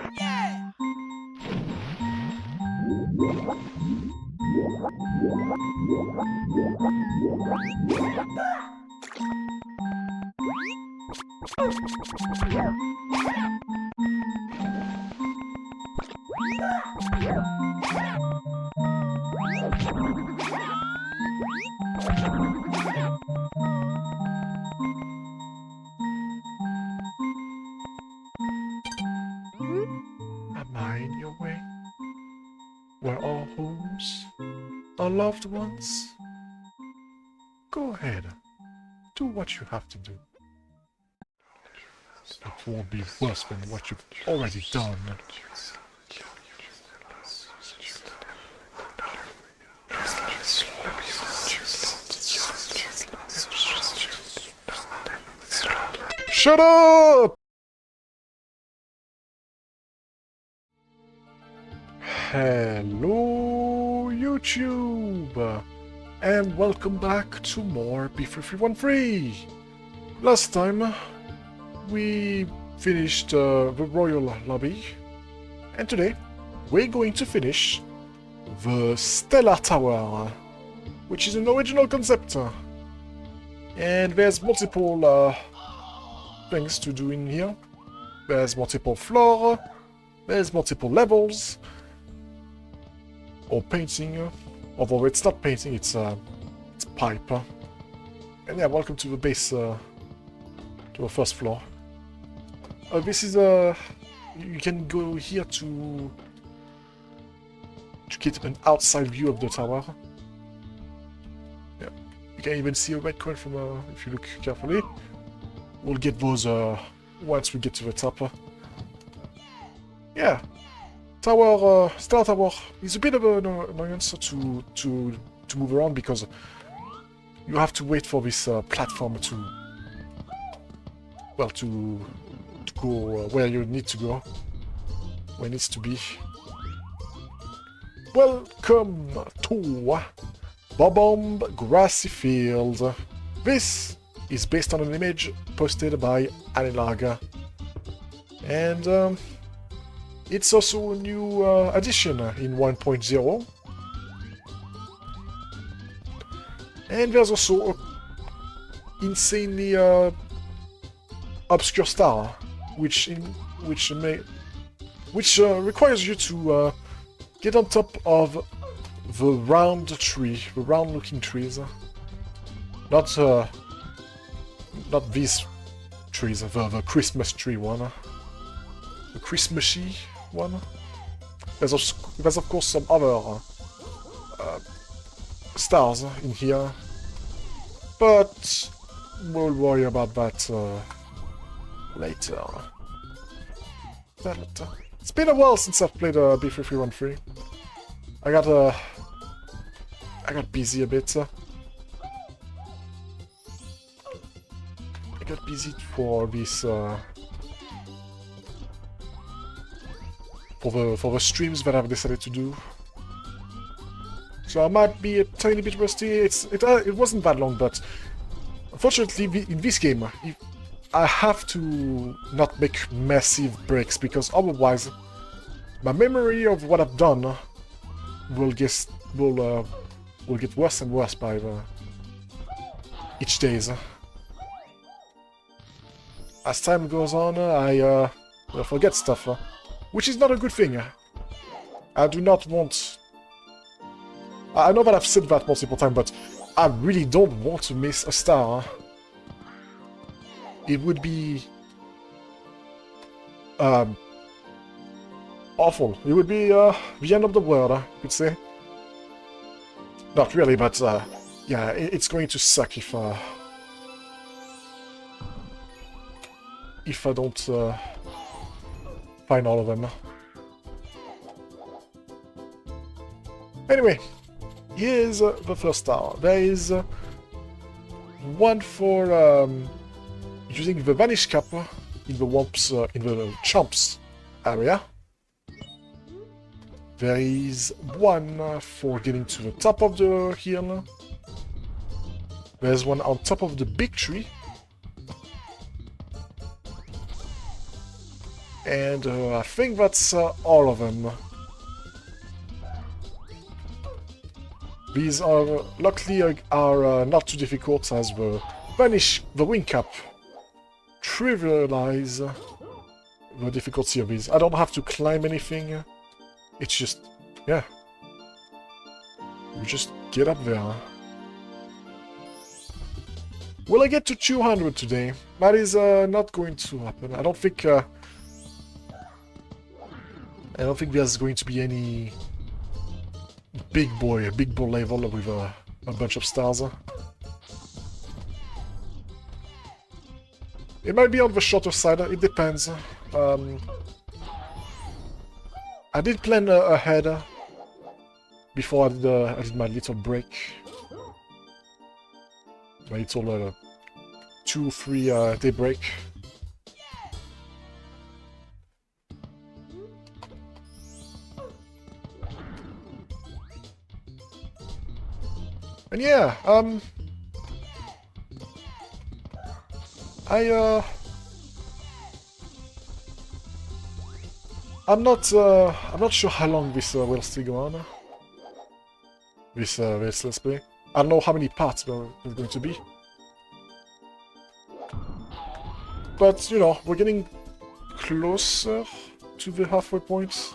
Am I in your way? Where our homes, our loved ones? Go ahead. Do what you have to do. It won't be worse than what you've already done. Shut up! Hello, YouTube! And welcome back to more B3313! Last time, we finished the Royal Lobby, and today, we're going to finish the Stellar Tower, which is an original concept. And there's multiple things to do in here. There's multiple floors, there's multiple levels, or painting, although it's not painting, it's pipe. And yeah, welcome to the base, to the first floor. This is you can go here to get an outside view of the tower. Yeah, you can even see a red coin from if you look carefully. We'll get those once we get to the top. Yeah. Tower, Star Tower is a bit of an annoyance to move around because you have to wait for this platform to go where you need to go, where it needs to be. Welcome to Bobomb Grassy Field. This is based on an image posted by Anilaga, and it's also a new addition in 1.0. And there's also an insanely obscure star, which requires you to get on top of the round tree, the round-looking trees. Not these trees, the Christmas tree one. The Christmassy one. There's of course some other stars in here, but we'll worry about that later. It's been a while since I've played B3313. I got busy a bit. I got busy for this for the streams that I've decided to do. So I might be a tiny bit rusty. It wasn't that long, but unfortunately in this game I have to not make massive breaks, because otherwise my memory of what I've done will get worse and worse by each days. As time goes on, I forget stuff. Which is not a good thing. I do not want... I know that I've said that multiple times, but I really don't want to miss a star. It would be... awful. It would be the end of the world, you could say. Not really, but yeah, it's going to suck if I don't find all of them. Anyway, here's the first star. There is one for using the Vanish Cap in the Chomps area. There is one for getting to the top of the hill. There's one on top of the big tree. And I think that's all of them. These are luckily are not too difficult, as the wing cap trivialize the difficulty of these. I don't have to climb anything. It's just, yeah. You just get up there. Will I get to 200 today? That is not going to happen. I don't think there's going to be any big boy level with a bunch of stars. It might be on the shorter side, it depends. I did plan ahead before I did my little break. My little 2-3 day break. And yeah, I'm not sure how long this will still go on. This let's play. I don't know how many parts there's going to be. But, you know, we're getting closer to the halfway point.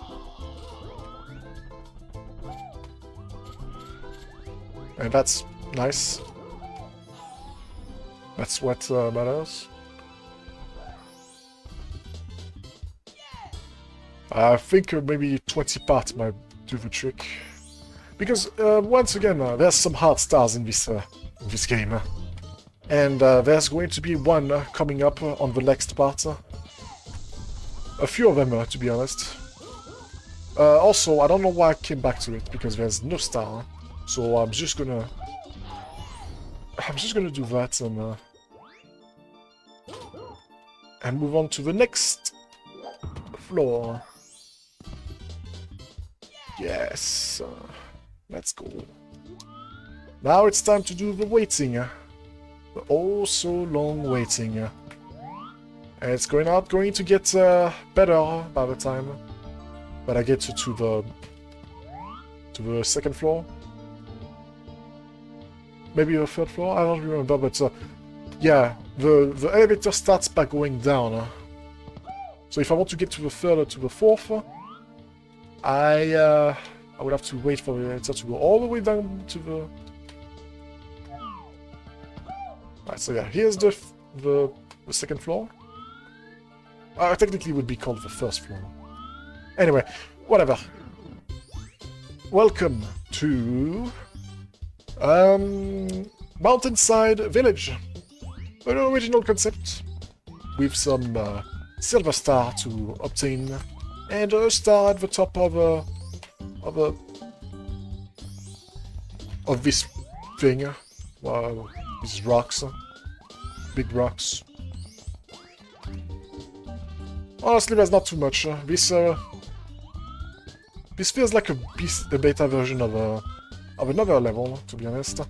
And that's nice. That's what matters. I think maybe 20 parts might do the trick. Because, once again, there's some hard stars in this game. And there's going to be one coming up on the next part. A few of them, to be honest. Also, I don't know why I came back to it, because there's no star. So I'm just gonna do that and move on to the next floor. Yes, let's go. Now it's time to do the waiting. The oh so long waiting. And it's going to get better by the time that I get to the second floor. Maybe the third floor? I don't remember, but yeah, the elevator starts by going down. So if I want to get to the third or to the fourth, I would have to wait for the elevator to go all the way down to the... Right, so yeah, here's the second floor. Technically it would be called the first floor. Anyway, whatever. Welcome to... Mountainside Village. An original concept with some silver star to obtain and a star at the top of this thing. These rocks, big rocks. Honestly, there's not too much. This feels like a beta version of another level, to be honest.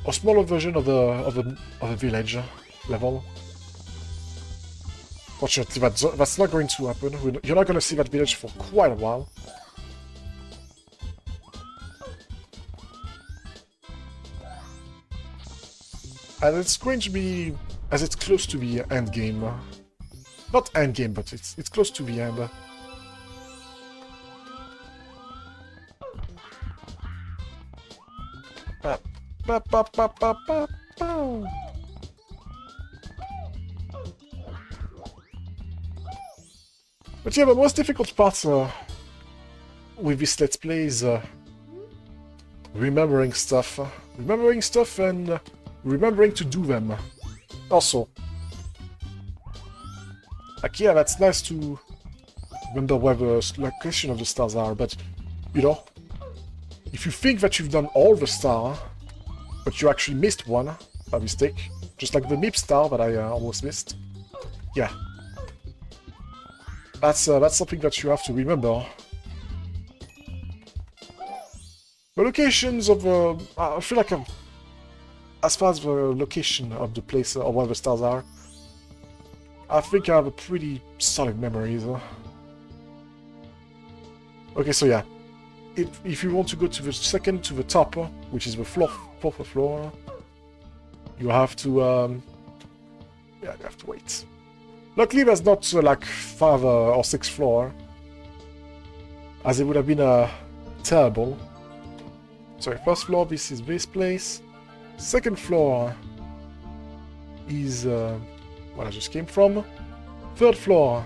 A smaller version of a village level. Fortunately, that's not going to happen. You're not going to see that village for quite a while. And it's going to be, as it's close to the end game. Not end game, but it's close to the end. But yeah, the most difficult part with this Let's Play is remembering stuff. And remembering to do them. Also. Like, yeah, that's nice to remember where the location of the stars are, but, you know, if you think that you've done all the stars, but you actually missed one by mistake, just like the MIP star that I almost missed, yeah. That's something that you have to remember. The locations of I feel like as far as the location of the place or where the stars are, I think I have a pretty solid memory though. Okay, so yeah. If you want to go to the second, to the top, which is the fourth floor, you have to, yeah, you have to wait. Luckily, there's not like 5 or 6 floor, as it would have been terrible. Sorry, first floor, this is this place. Second floor is where I just came from. Third floor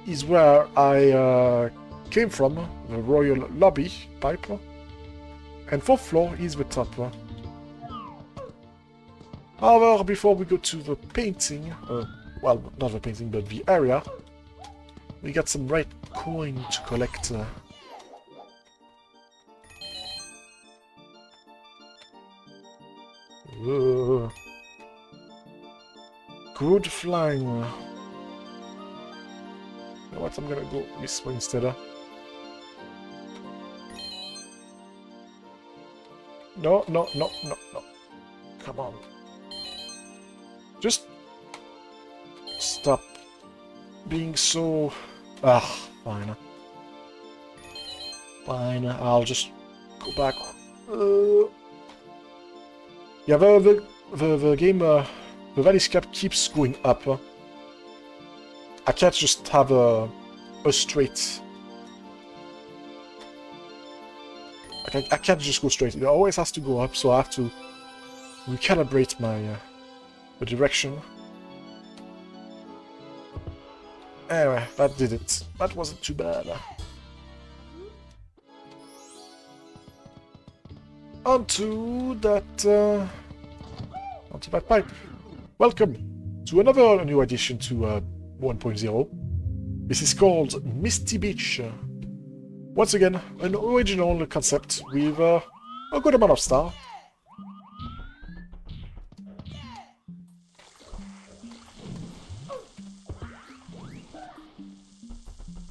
is where I came from, the royal lobby pipe. And fourth floor is the top. However, before we go to the painting, well, not the painting, but the area, we got some red coin to collect. Good flying. You know what, I'm gonna go this way instead. No, no, no, no, no. Come on. Just stop being so... Ah, fine. Fine, I'll just go back. Yeah, the game, the value cap keeps going up. I can't just have a straight... I can't just go straight. It always has to go up, so I have to recalibrate my the direction. Anyway, that did it. That wasn't too bad. Onto that pipe. Welcome to another new addition to 1.0. This is called Misty Beach. Once again, an original concept with a good amount of style.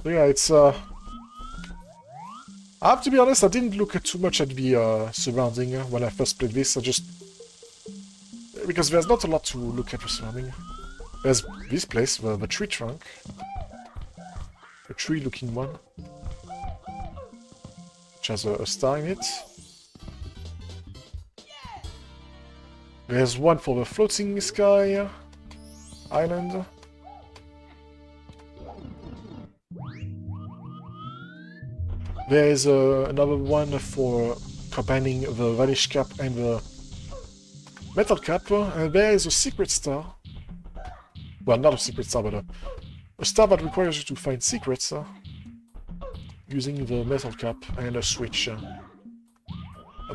So yeah, it's I have to be honest, I didn't look too much at the surrounding when I first played this. I just... because there's not a lot to look at the surrounding. There's this place, the tree trunk. A tree-looking one. Which has a star in it. There's one for the floating sky island. There is another one for combining the vanish cap and the metal cap, and there is a secret star. Well, not a secret star, but a star that requires you to find secrets using the metal cap and a switch, a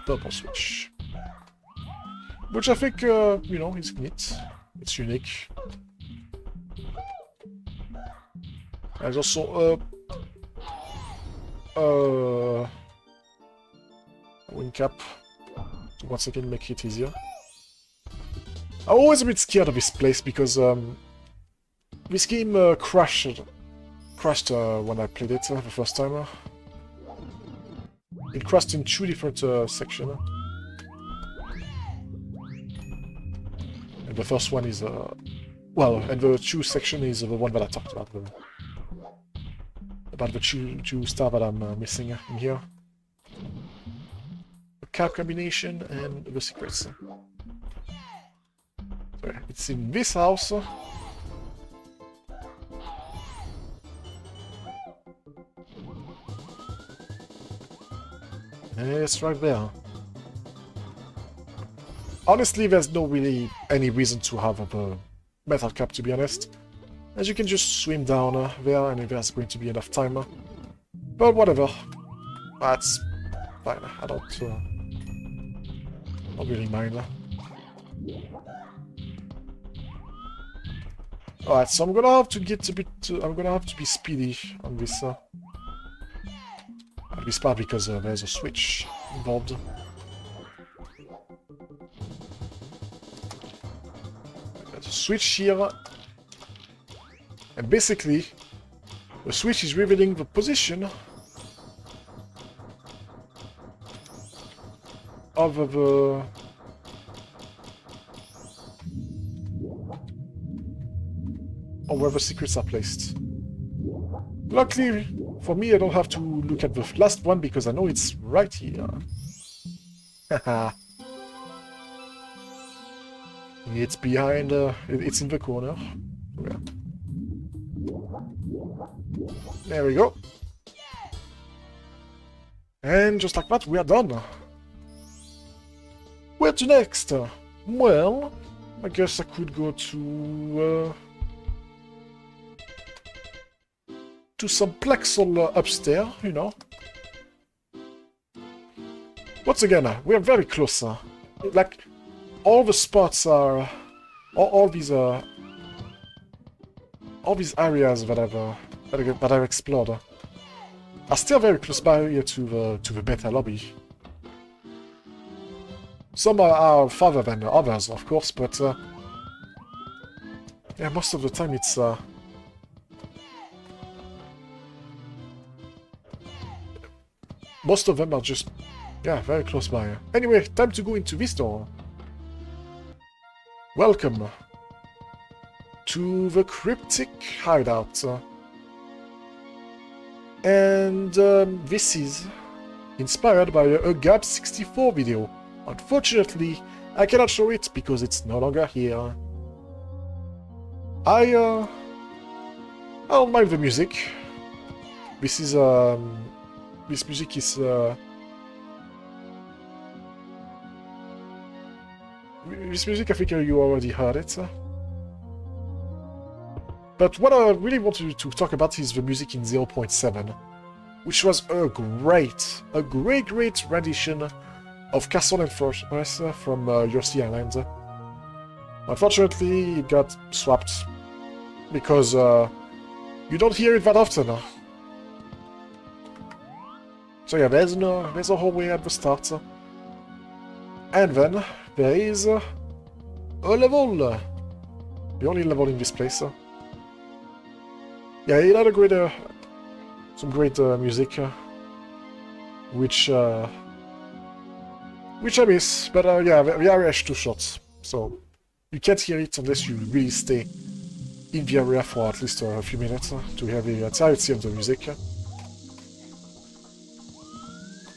purple switch. Which I think, you know, is neat. It's unique. There's also a wing cap to once again make it easier. I'm always a bit scared of this place because this game crashed when I played it the first time. It crashed in 2 different sections. And the first one is well, and the 2 section is the one that I talked about. About the two star that I'm missing in here. The cap combination and the secrets. So yeah, it's in this house. It's right there. Honestly, there's no really any reason to have a metal cap, to be honest. As you can just swim down there, and there's going to be enough time. But whatever. That's fine. I don't really mind. Alright, so I'm gonna have to get a bit... I'm gonna have to be speedy on this part because there's a switch involved. There's a switch here. And basically, the switch is revealing the position of the or where the secrets are placed. Luckily, for me, I don't have to look at the last one because I know it's right here. Haha. It's behind, it's in the corner. Yeah. There we go. And just like that, we are done. Where to next? Well, I guess I could go to some Plexel upstairs, you know. Once again, we are very close. Like, all the spots are... all these areas that I've explored are still very close by here to the beta lobby. Some are farther than others, of course, but yeah, most of the time it's most of them are just, yeah, very close by. Anyway, time to go into this door. Welcome to the Cryptic Hideout. And this is inspired by a Gab64 video. Unfortunately, I cannot show it because it's no longer here. I don't mind the music. This is this music is this music, I think you already heard it. But what I really want to talk about is the music in 0.7, which was a great rendition of Castle and Fortress from Your Sea Island. Unfortunately, it got swapped because you don't hear it that often. So yeah, there's a hallway at the start. And then there is a level. The only level in this place. Yeah, it had a great, some great music, which I miss. But yeah, the area is too short, so you can't hear it unless you really stay in the area for at least a few minutes to hear the entirety of the music.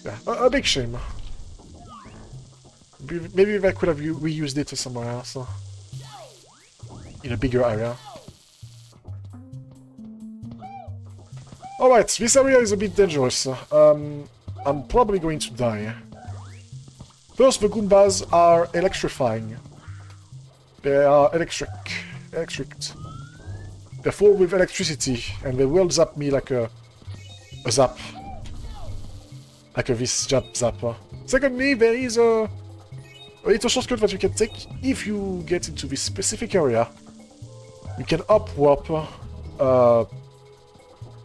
Yeah, a big shame. Maybe I could have reused it somewhere else. In a bigger area. Alright, this area is a bit dangerous. I'm probably going to die. First, the Goombas are electrifying. They are electric. They're full with electricity, and they will zap me like a zap. Like a this zap. Secondly, there is a little shortcut that you can take if you get into this specific area. You can up-warp.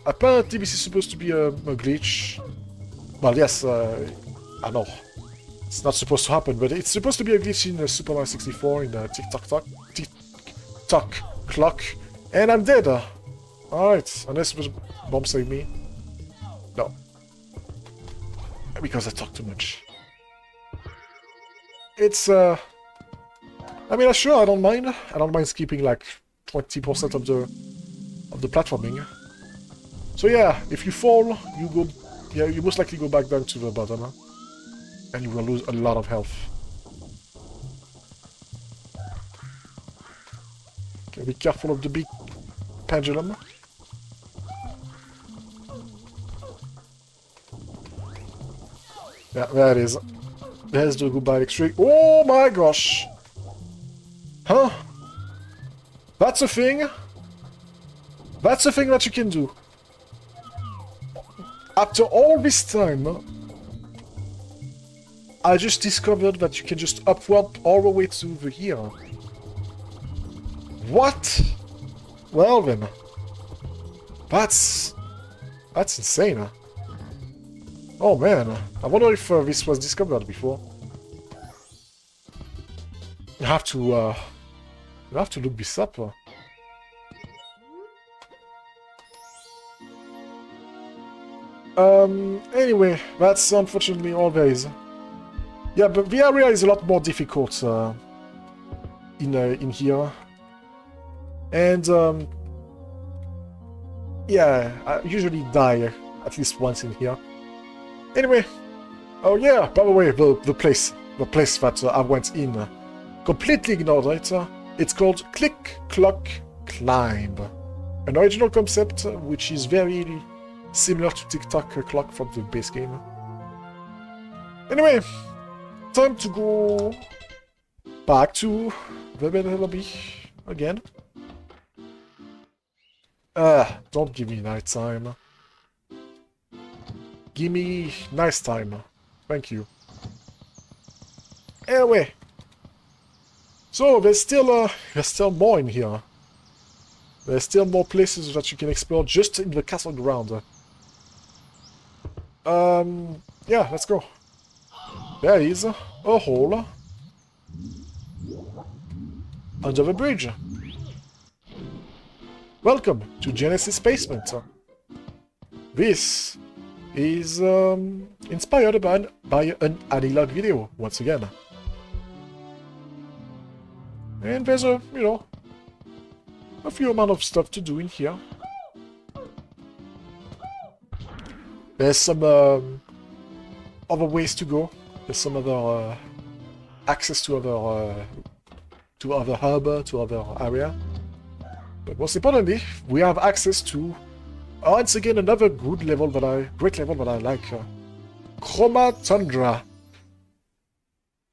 Apparently this is supposed to be a glitch. Well, yes, I know. It's not supposed to happen, but it's supposed to be a glitch in Super Mario 64 in the tick-tock clock. And I'm dead! Alright, unless the bomb saved me. No. Because I talk too much. It's, I mean, sure, I don't mind. I don't mind skipping like 20% of the platforming. So yeah, if you fall, you most likely go back down to the bottom, and you will lose a lot of health. Okay, be careful of the big pendulum. Yeah, there it is. There's the goodbye electric. Oh my gosh! Huh? That's a thing? That's a thing that you can do. After all this time, I just discovered that you can just upward all the way to over here. What? Well then. That's insane. Oh man, I wonder if this was discovered before. You have to look this up. Anyway, that's unfortunately all there is. Yeah, but the area is a lot more difficult in here. And Yeah, I usually die at least once in here. Anyway, oh yeah, by the way, the place that I went in, completely ignored it. It's called Click Clock Climb, an original concept which is very similar to TikTok clock from the base game. Anyway, time to go back to the main lobby again. Don't give me nighttime. Give me nice time. Thank you. Anyway. So, there's still more in here. There's still more places that you can explore just in the castle ground. Yeah, let's go. There is a hole under the bridge. Welcome to Genesis Basement. This is inspired by an analog video, once again. And there's a few amount of stuff to do in here. There's some other ways to go. There's some other access to other harbor, to other area. But most importantly, we have access to once again another great level that I like, Chroma Tundra,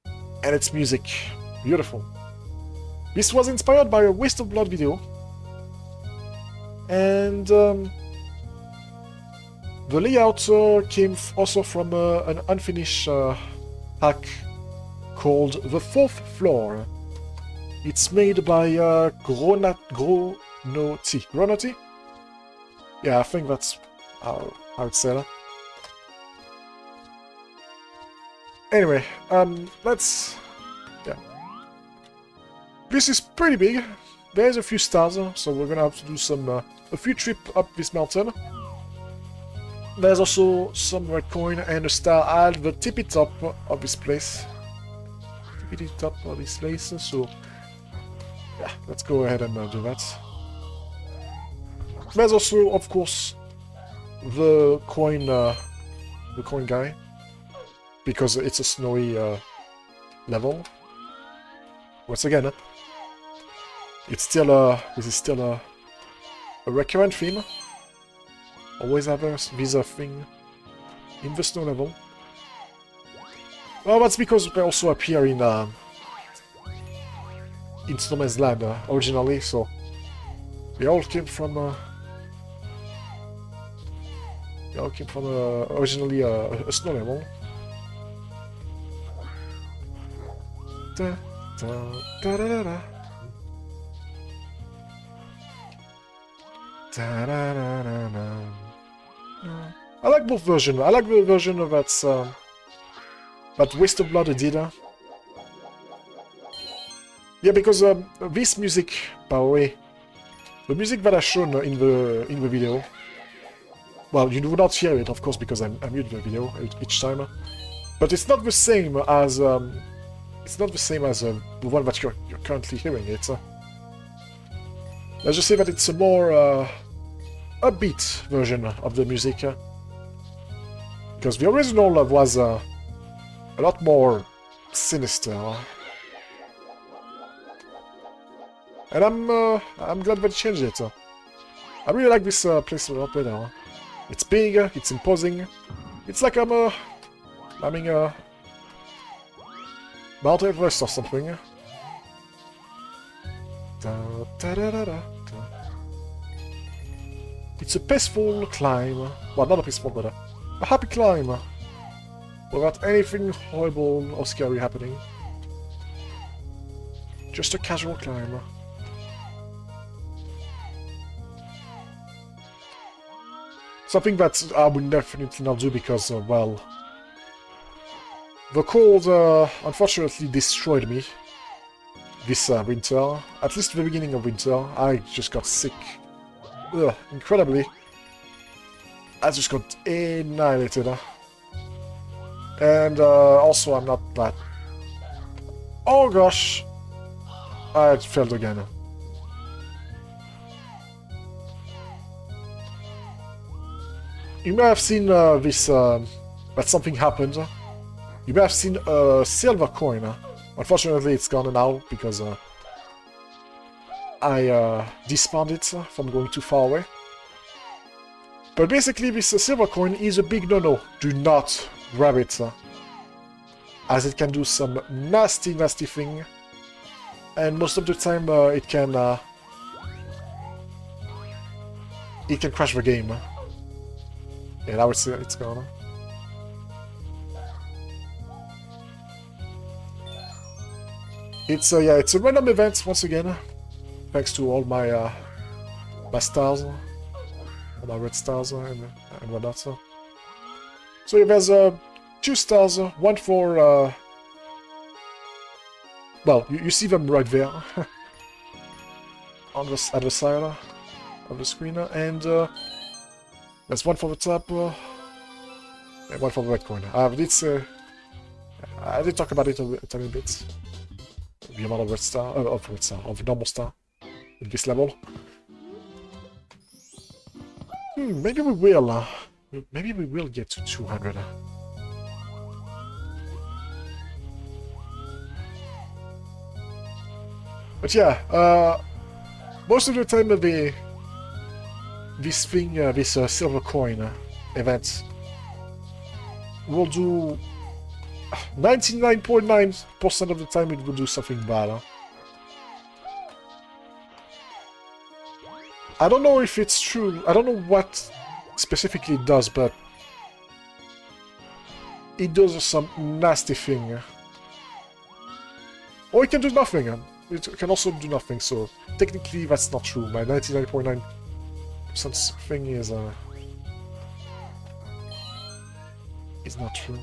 and its music, beautiful. This was inspired by a Waste of Blood video, and the layout came also from an unfinished pack called The Fourth Floor. It's made by Gronoti. Gronoti? Yeah, I think that's how it's said. Anyway, let's... yeah. This is pretty big. There's a few stars, so we're gonna have to do some a few trips up this mountain. There's also some red coin and a star at the tippy top of this place. Tippy top of this place, so yeah, let's go ahead and do that. There's also, of course, the coin guy, because it's a snowy level. Once again, it's still this is still a recurrent theme. Always have a visa thing in the snow level. Well, that's because they also appear in Snowman's Land originally, so they all came from originally a snow level. Da, da, da, da, da. Da, da, da, da, da. I like both versions. I like the version that Waste of Blood did. Yeah, because this music, by the way, the music that I shown in the video. Well, you do not hear it, of course, because I mute the video each time. But it's not the same as the one that you're currently hearing. It's let's just say that it's a more upbeat version of the music, because the original was a lot more sinister. And I'm glad they changed it. I really like this place a lot better. It's big, it's imposing. It's like I'm climbing Mount Everest or something. Da, da, da, da, da. It's a peaceful climb. Well, not a peaceful, but a happy climb. Without anything horrible or scary happening. Just a casual climb. Something that I would definitely not do because, well... the cold, unfortunately, destroyed me this winter. At least the beginning of winter. I just got sick. Ugh, incredibly. I just got annihilated. And also, I'm not that... oh gosh! I failed again. You may have seen this, that something happened. You may have seen a silver coin. Unfortunately, it's gone now because I disarmed it from going too far away. But basically, this silver coin is a big no-no. Do not grab it, as it can do some nasty thing. And most of the time, it can crash the game. Yeah, now it's gone. It's yeah, it's a random event once again, thanks to all my my stars, all my red stars and whatnot. So yeah, there's 2 stars, one for well, you see them right there on the at the side of the screen, and there's one for the top and one for the red coin. I did talk about it a tiny bit. The amount of red star, of normal star in this level. Maybe we will get to 200. But yeah, most of the time this thing, this silver coin event will do 99.9% of the time it will do something bad. I don't know if it's true. I don't know what specifically it does, but it does some nasty thing. Or it can do nothing. It can also do nothing, so technically that's not true. My 99.9% thing is not true.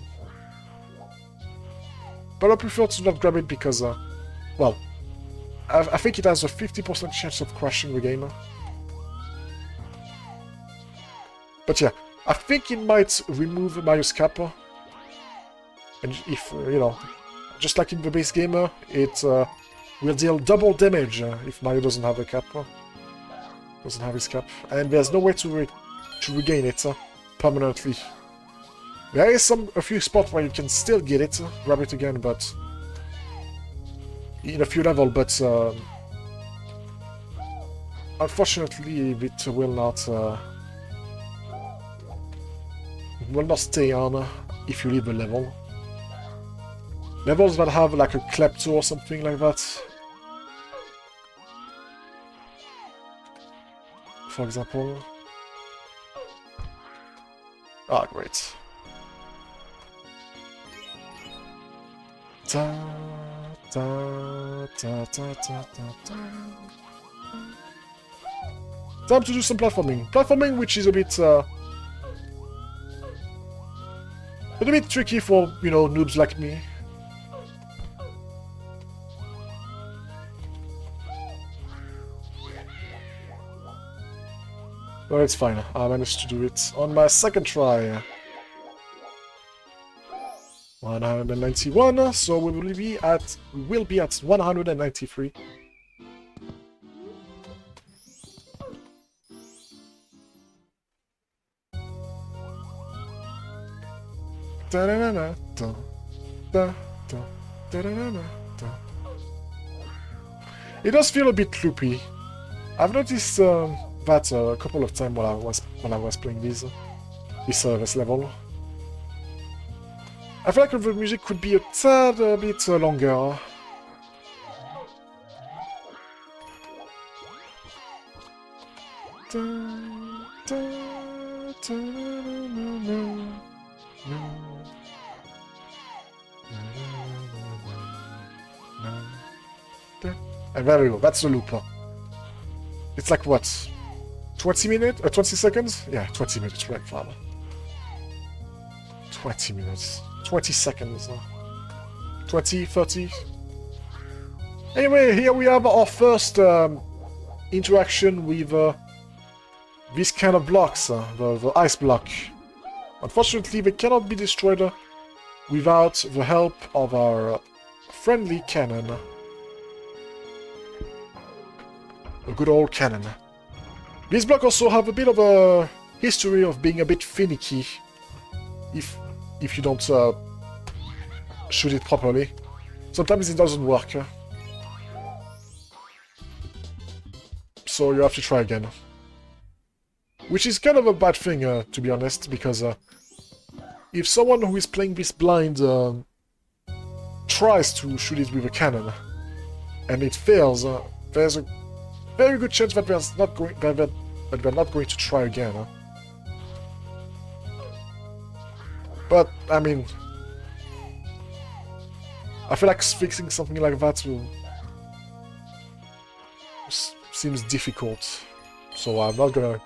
But I prefer to not grab it because, well, I think it has a 50% chance of crashing the game. But yeah, I think it might remove Mario's cap. And if, you know, just like in the base game, it will deal double damage if Mario doesn't have a cap. Doesn't have his cap. And there's no way to regain it permanently. There is a few spots where you can still get it, grab it again, but in a few levels, but unfortunately it will not stay on if you leave the level. Levels that have like a klepto or something like that, for example. Ah, great. Da, da, da, da, da, da. Time to do some platforming. Platforming, which is a bit tricky for, you know, noobs like me. But it's fine. I managed to do it on my second try. 191, so we will be at 193. It does feel a bit loopy. I've noticed that a couple of times when I was playing this level. I feel like the music could be a tad bit longer. And there we go, that's the loop. It's like what? 20 minutes? 20 seconds? Yeah, 20 minutes, right, father. 20 minutes. 20 seconds. 20, 30. Anyway, here we have our first interaction with these kind of blocks, the ice block. Unfortunately, they cannot be destroyed without the help of our friendly cannon. A good old cannon. These blocks also have a bit of a history of being a bit finicky if you don't shoot it properly. Sometimes it doesn't work. So you have to try again. Which is kind of a bad thing, to be honest, because if someone who is playing this blind tries to shoot it with a cannon and it fails, there's a very good chance that they're not going to try again. But I mean, I feel like fixing something like that seems difficult, so I'm not gonna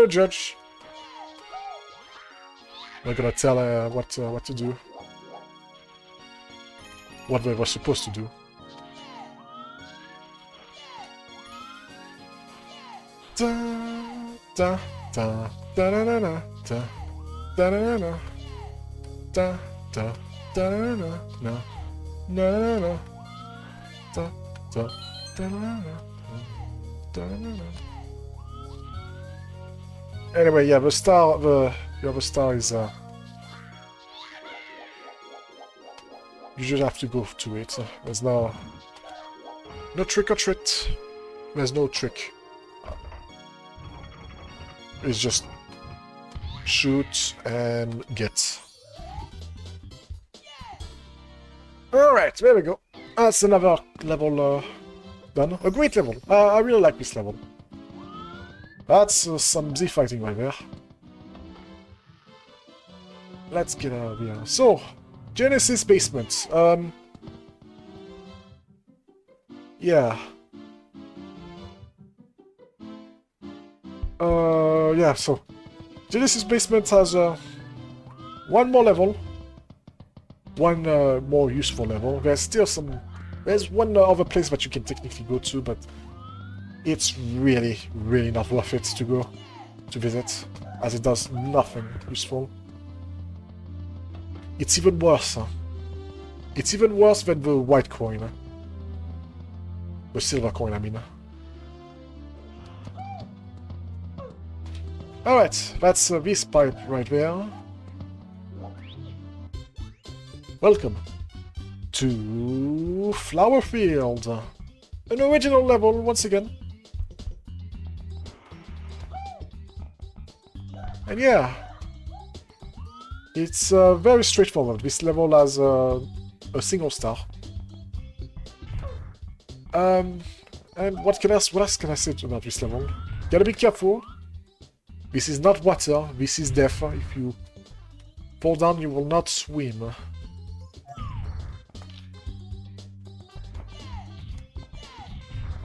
judge. I'm not gonna tell what to do, what they were supposed to do. Da da da da da da da da da da da da da da da da da da da da. Anyway, yeah, the other star is you just have to go to it. There's no trick or treat. There's no trick. It's just shoot and get. Alright, there we go. That's another level done. A great level. I really like this level. That's some Z fighting right there. Let's get out of here. So, Genesis basement. Yeah. Yeah, so Genesis basement has one more level. One more useful level. There's one other place that you can technically go to, but it's really, really not worth it to go to visit, as it does nothing useful. It's even worse. It's even worse than the white coin. The silver coin, I mean. Alright, that's this pipe right there. Welcome to Flowerfield. An original level, once again. And yeah, it's very straightforward. This level has a single star. And what else can I say about this level? Gotta be careful. This is not water, this is death. If you fall down, you will not swim.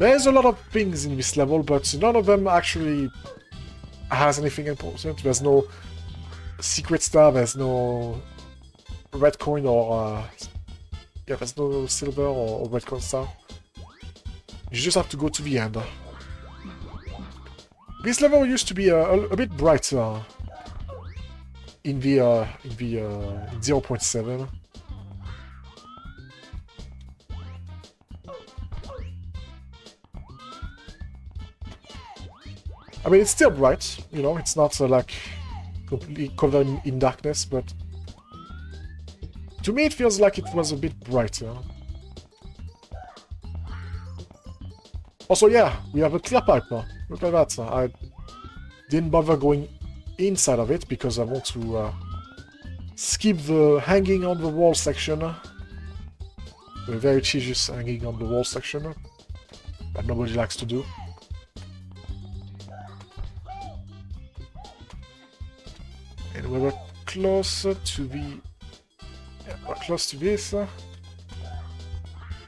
There's a lot of things in this level, but none of them actually has anything important. There's no secret star, there's no red coin or... yeah, there's no silver or red coin star. You just have to go to the end. This level used to be a bit brighter in the 0.7. I mean, it's still bright, you know, it's not like completely covered in darkness, but to me it feels like it was a bit brighter. Also, yeah, we have a clear pipe now. Look at that. I didn't bother going inside of it because I want to skip the hanging on the wall section. The very tedious hanging on the wall section that nobody likes to do. And we were closer to the... yeah, we're close to this.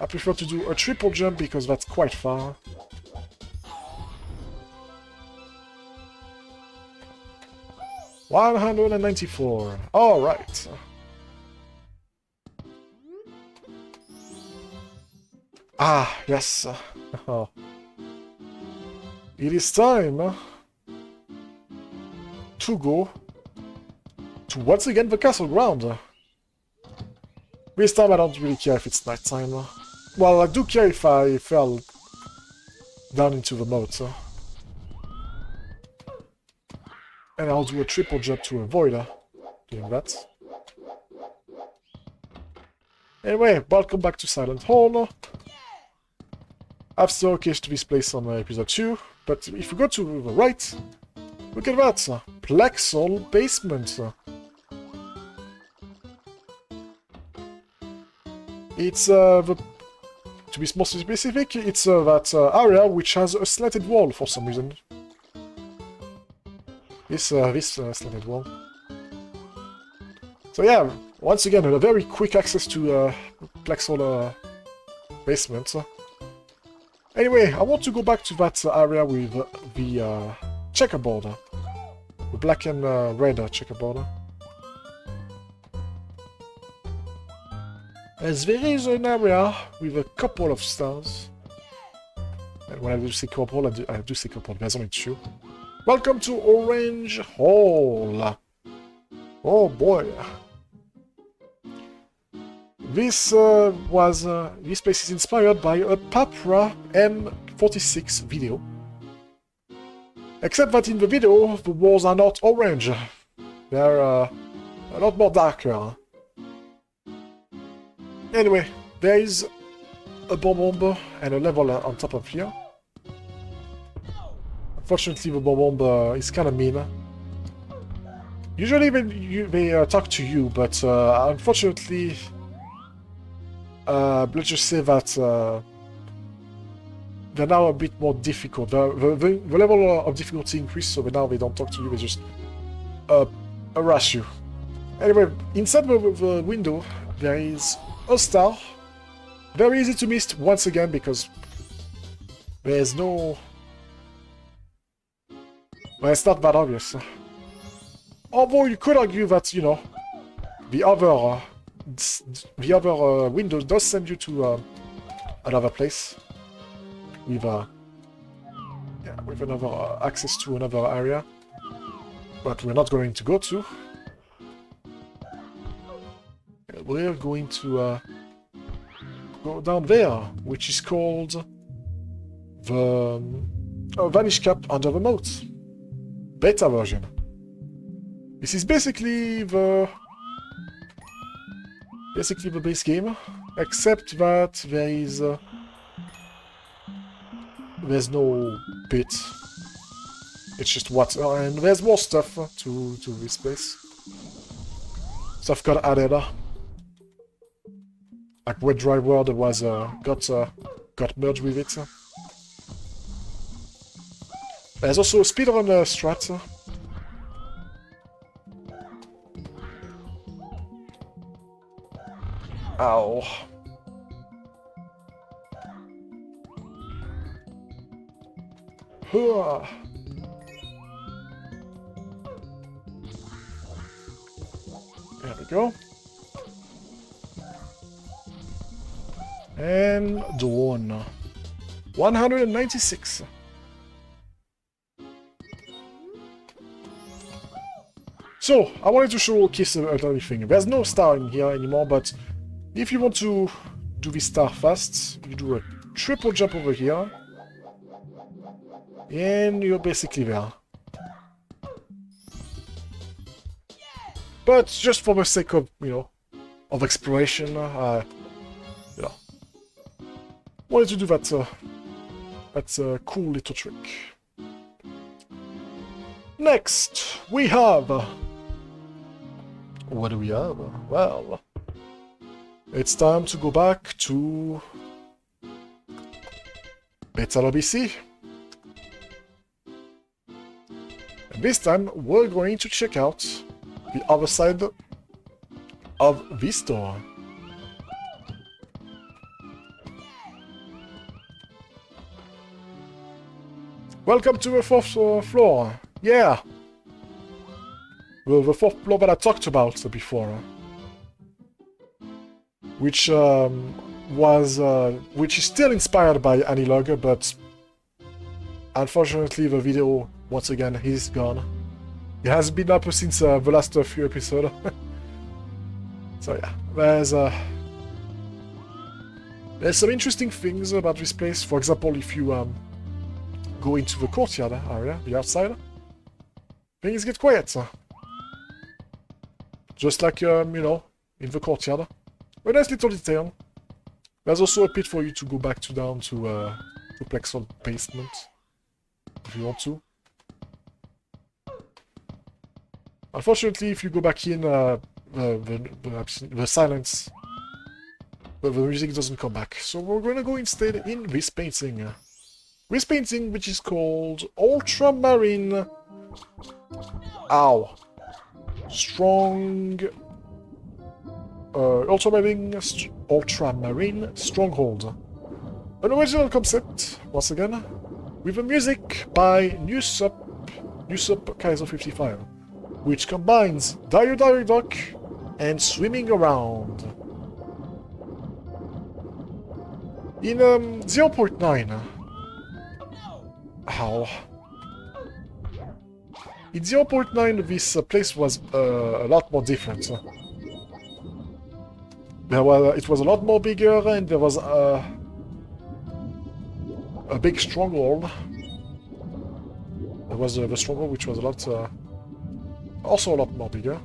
I prefer to do a triple jump because that's quite far. $194. All right. Ah, yes. Oh. It is time to go to once again the castle ground. This time I don't really care if it's nighttime. Well, I do care if I fell down into the moat. And I'll do a triple jump to avoid doing that. Anyway, welcome back to Silent Hall. I've showcased this place on episode 2, but if we go to the right, look at that! Plexal basement. It's to be more specific, it's that area which has a slanted wall for some reason. This slanted wall. So yeah, once again, a very quick access to Plexal basement. Anyway, I want to go back to that area with the checkerboard. The black and red checkerboard. As there is an area with a couple of stars. And when I do say couple, I do say couple, there's only 2. Welcome to Orange Hall! Oh boy! This this place is inspired by a Papra M46 video. Except that in the video, the walls are not orange. They're a lot more darker. Anyway, there is a bomb and a level on top of here. Unfortunately, the bomb is kind of mean. Usually they talk to you, but unfortunately, let's just say that they're now a bit more difficult. The level of difficulty increased, so now they don't talk to you, they just harass you. Anyway, inside the window, there is a star. Very easy to miss once again, because there's no... Well, it's not that obvious. Although you could argue that, you know, the other window does send you to another place with with another access to another area, but we're not going to go to. We're going to go down there, which is called the Vanish Cap Under the Moat beta version. This is basically the base game, except that there's no pit. It's just water, and there's more stuff to this place. Stuff got added. Like Wet Dry World was got merged with it. There's also a speedrun strat. Ow. Hooah. There we go. And Dawn. 196. So, I wanted to showcase another thing. There's no star in here anymore, but if you want to do this star fast, you do a triple jump over here, and you're basically there. But just for the sake of, you know, of exploration, you know, wanted to do that. That's a cool little trick. Next, we have... what do we have? Well, it's time to go back to Beta Lobby C. And this time, we're going to check out the other side of this door. Welcome to the 4th floor. Yeah! The 4th floor that I talked about before. Which which is still inspired by Anilog, but unfortunately the video, once again, is gone. It has been up since the last few episodes. So yeah, there's some interesting things about this place. For example, if you go into the courtyard area, the outside, things get quiet. Just like, you know, in the courtyard. A nice little detail. There's also a pit for you to go back to down to Plexal basement. If you want to. Unfortunately, if you go back in, the silence, the music doesn't come back. So we're gonna go instead in this painting. This painting, which is called Ultramarine... Ow. Strong... Ultramarine Stronghold. An original concept, once again, with the music by Newsup Kaiser 55, which combines Dire Duck and Swimming Around. In 0.9... Ow. In 0.9 this place was a lot more different. It was a lot more bigger and there was a big stronghold. There was the stronghold which was a lot... also a lot more bigger.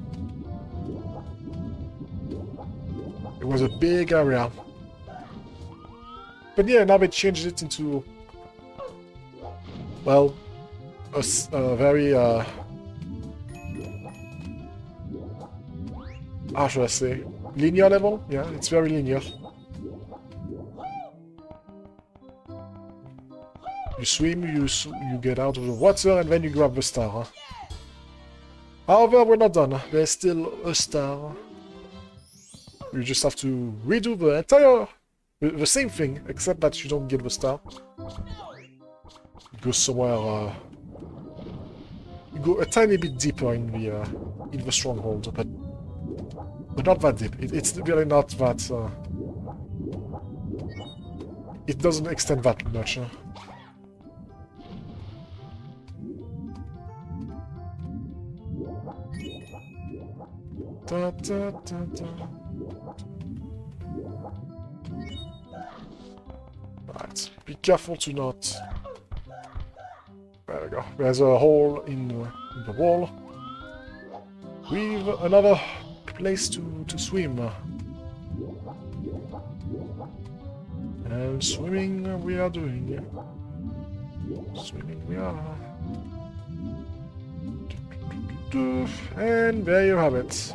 It was a big area. But yeah, now they changed it into... Well, a very, how should I say? Linear level? Yeah, it's very linear. You swim, you get out of the water, and then you grab the star. However, we're not done. There's still a star. You just have to redo the entire... the same thing, except that you don't get the star. Go somewhere, you go a tiny bit deeper in the stronghold, but not that deep. It's really not that, it doesn't extend that much. Da, da, da, da. Right, be careful to not... There we go. There's a hole in the wall with another place to swim. And swimming we are doing. Swimming we are. And there you have it.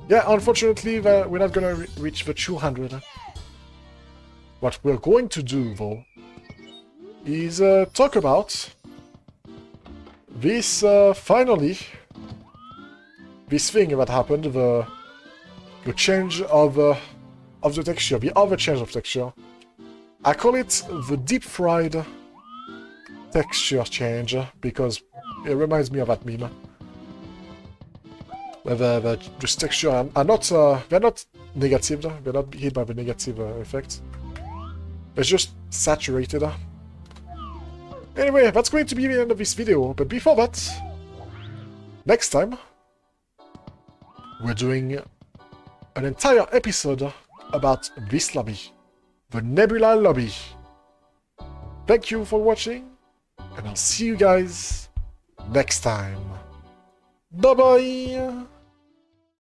Yeah, unfortunately we're not gonna reach the 200. What we're going to do though is talk about this, finally, this thing that happened, the change of the texture, the other change of texture. I call it the deep-fried texture change, because it reminds me of that meme. Where the texture are not, they're not negative, they're not hit by the negative effect. It's just saturated. Anyway, that's going to be the end of this video, but before that, next time, we're doing an entire episode about this lobby, the Nebula lobby. Thank you for watching, and I'll see you guys next time. Bye-bye!